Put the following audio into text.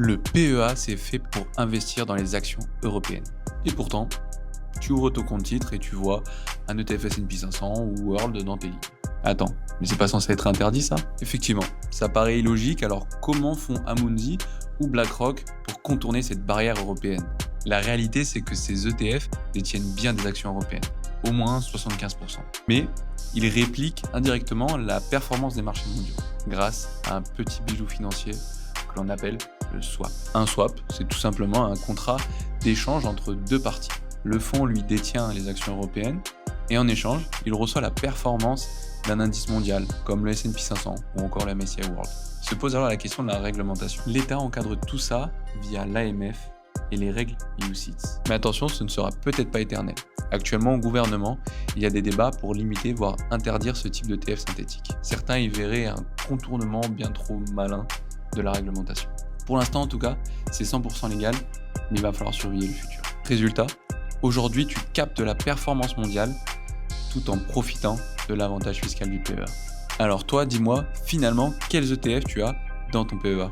Le PEA, c'est fait pour investir dans les actions européennes. Et pourtant, tu ouvres ton compte titre et tu vois un ETF S&P 500 ou World dans tes lignes. Attends, mais c'est pas censé être interdit ça? Effectivement, ça paraît illogique, alors comment font Amundi ou BlackRock pour contourner cette barrière européenne? La réalité, c'est que ces ETF détiennent bien des actions européennes, au moins 75%. Mais ils répliquent indirectement la performance des marchés mondiaux, grâce à un petit bijou financier que l'on appelle le swap. Un swap, c'est tout simplement un contrat d'échange entre deux parties. Le fonds, lui, détient les actions européennes et en échange, il reçoit la performance d'un indice mondial, comme le S&P 500 ou encore le MSCI World. Se pose alors la question de la réglementation. L'État encadre tout ça via l'AMF et les règles UCITS. Mais attention, ce ne sera peut-être pas éternel. Actuellement, au gouvernement, il y a des débats pour limiter, voire interdire ce type d'ETF synthétique. Certains y verraient un contournement bien trop malin de la réglementation. Pour l'instant, en tout cas, c'est 100% légal, mais il va falloir surveiller le futur. Résultat, aujourd'hui, tu captes la performance mondiale tout en profitant de l'avantage fiscal du PEA. Alors toi, dis-moi, finalement, quels ETF tu as dans ton PEA ?